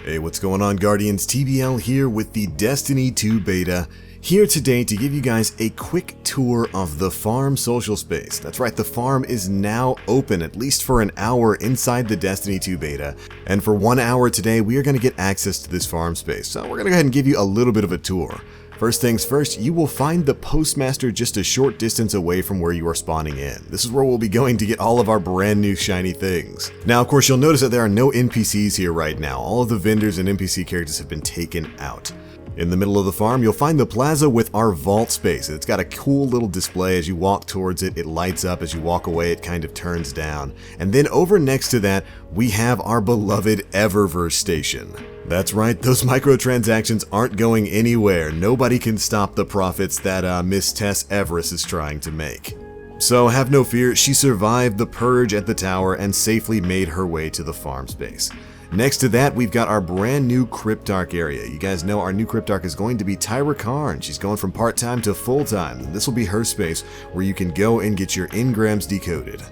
Hey, what's going on, Guardians? TBL here with the Destiny 2 beta, here today to give you guys a quick tour of the farm social space. That's right, the farm is now open, at least for an hour inside the Destiny 2 beta, and for 1 hour today we are going to get access to this farm space, so we're going to go ahead and give you a little bit of a tour. First things first, you will find the postmaster just a short distance away from where you are spawning in. This is where we'll be going to get all of our brand new shiny things. Now, of course, you'll notice that there are no NPCs here right now. All of the vendors and NPC characters have been taken out. In the middle of the farm, you'll find the plaza with our vault space. It's got a cool little display. As you walk towards it, it lights up. As you walk away, it kind of turns down. And then over next to that, we have our beloved Eververse station. That's right, those microtransactions aren't going anywhere. Nobody can stop the profits that Miss Tess Everest is trying to make. So have no fear, she survived the purge at the tower and safely made her way to the farm space. Next to that, we've got our brand new Cryptarch area. You guys know our new Cryptarch is going to be Tyra Karn. She's going from part-time to full-time, and this will be her space where you can go and get your engrams decoded.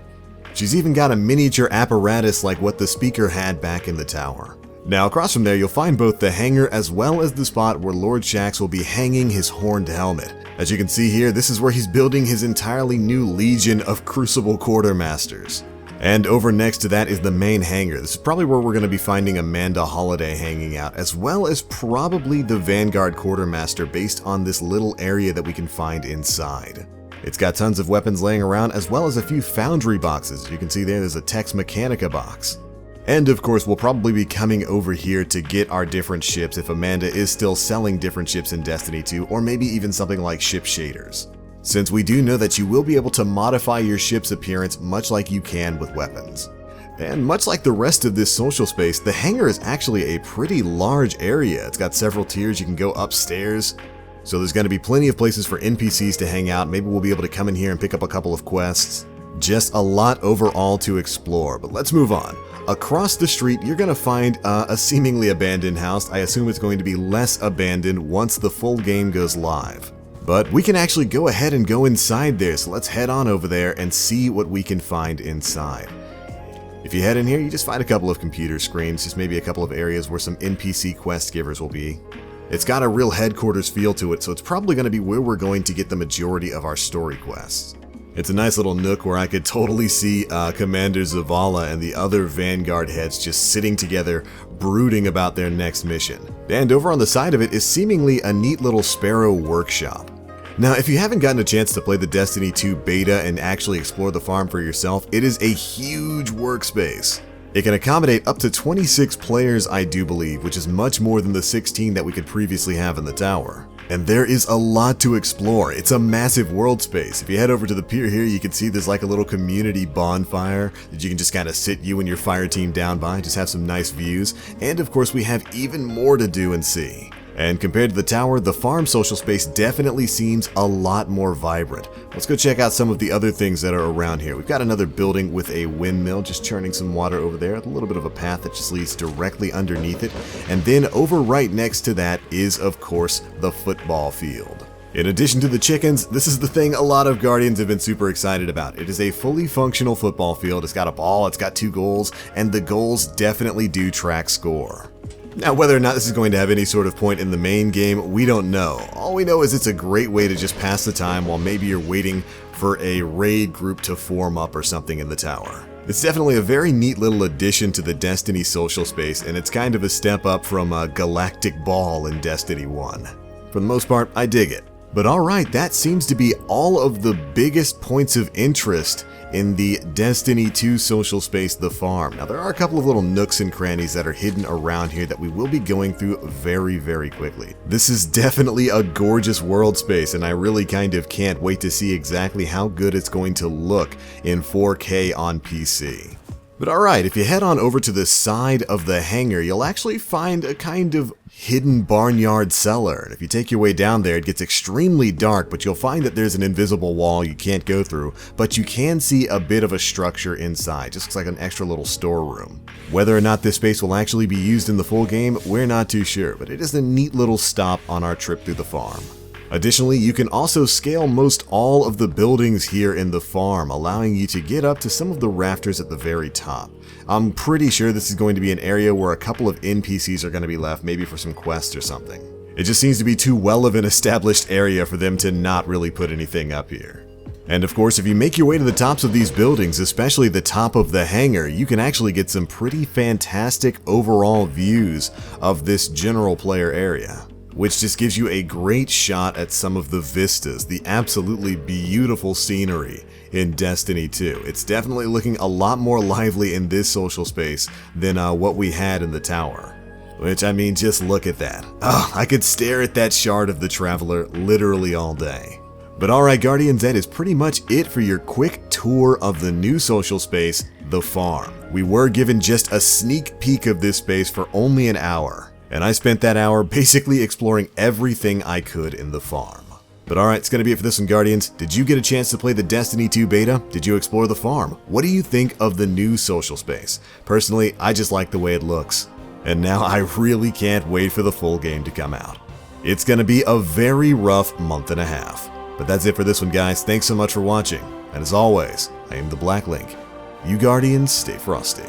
She's even got a miniature apparatus like what the speaker had back in the tower. Now, across from there, you'll find both the hangar as well as the spot where Lord Shaxx will be hanging his horned helmet. As you can see here, this is where he's building his entirely new legion of Crucible Quartermasters. And over next to that is the main hangar. This is probably where we're going to be finding Amanda Holiday hanging out, as well as probably the Vanguard Quartermaster based on this little area that we can find inside. It's got tons of weapons laying around, as well as a few foundry boxes. You can see there's a Tex Mechanica box. And of course, we'll probably be coming over here to get our different ships if Amanda is still selling different ships in Destiny 2, or maybe even something like ship shaders. Since we do know that you will be able to modify your ship's appearance much like you can with weapons. And much like the rest of this social space, the hangar is actually a pretty large area. It's got several tiers, you can go upstairs. So there's going to be plenty of places for NPCs to hang out. Maybe we'll be able to come in here and pick up a couple of quests. Just a lot overall to explore, but let's move on. Across the street, you're going to find a seemingly abandoned house. I assume it's going to be less abandoned once the full game goes live. But we can actually go ahead and go inside there, so let's head on over there and see what we can find inside. If you head in here, you just find a couple of computer screens, just maybe a couple of areas where some NPC quest givers will be. It's got a real headquarters feel to it, so it's probably going to be where we're going to get the majority of our story quests. It's a nice little nook where I could totally see Commander Zavala and the other Vanguard heads just sitting together, brooding about their next mission. And over on the side of it is seemingly a neat little Sparrow workshop. Now, if you haven't gotten a chance to play the Destiny 2 beta and actually explore the farm for yourself, it is a huge workspace. It can accommodate up to 26 players, I do believe, which is much more than the 16 that we could previously have in the tower. And there is a lot to explore. It's a massive world space. If you head over to the pier here, you can see there's like a little community bonfire that you can just kind of sit you and your fire team down by, just have some nice views. And of course, we have even more to do and see. And compared to the tower, the farm social space definitely seems a lot more vibrant. Let's go check out some of the other things that are around here. We've got another building with a windmill just churning some water over there, a little bit of a path that just leads directly underneath it. And then over right next to that is, of course, the football field. In addition to the chickens, this is the thing a lot of Guardians have been super excited about. It is a fully functional football field. It's got a ball, it's got 2 goals, and the goals definitely do track score. Now, whether or not this is going to have any sort of point in the main game, we don't know. All we know is it's a great way to just pass the time while maybe you're waiting for a raid group to form up or something in the tower. It's definitely a very neat little addition to the Destiny social space, and it's kind of a step up from a Galactic Ball in Destiny 1. For the most part, I dig it. But alright, that seems to be all of the biggest points of interest in the Destiny 2 social space, the farm. Now, there are a couple of little nooks and crannies that are hidden around here that we will be going through very, very quickly. This is definitely a gorgeous world space, and I really kind of can't wait to see exactly how good it's going to look in 4K on PC. But alright, if you head on over to the side of the hangar, you'll actually find a kind of hidden barnyard cellar. And if you take your way down there, it gets extremely dark, but you'll find that there's an invisible wall you can't go through, but you can see a bit of a structure inside. Just looks like an extra little storeroom. Whether or not this space will actually be used in the full game, we're not too sure, but it is a neat little stop on our trip through the farm. Additionally, you can also scale most all of the buildings here in the farm, allowing you to get up to some of the rafters at the very top. I'm pretty sure this is going to be an area where a couple of NPCs are going to be left, maybe for some quests or something. It just seems to be too well of an established area for them to not really put anything up here. And of course, if you make your way to the tops of these buildings, especially the top of the hangar, you can actually get some pretty fantastic overall views of this general player area, which just gives you a great shot at some of the vistas, the absolutely beautiful scenery in Destiny 2. It's definitely looking a lot more lively in this social space than what we had in the tower. Which, I mean, just look at that. Oh, I could stare at that shard of the Traveler literally all day. But alright Guardians, that is pretty much it for your quick tour of the new social space, The Farm. We were given just a sneak peek of this space for only an hour, and I spent that hour basically exploring everything I could in the farm. But alright, it's gonna be it for this one, Guardians. Did you get a chance to play the Destiny 2 beta? Did you explore the farm? What do you think of the new social space? Personally, I just like the way it looks. And now I really can't wait for the full game to come out. It's gonna be a very rough month and a half. But that's it for this one, guys. Thanks so much for watching. And as always, I am TheBlackLink. You Guardians, stay frosty.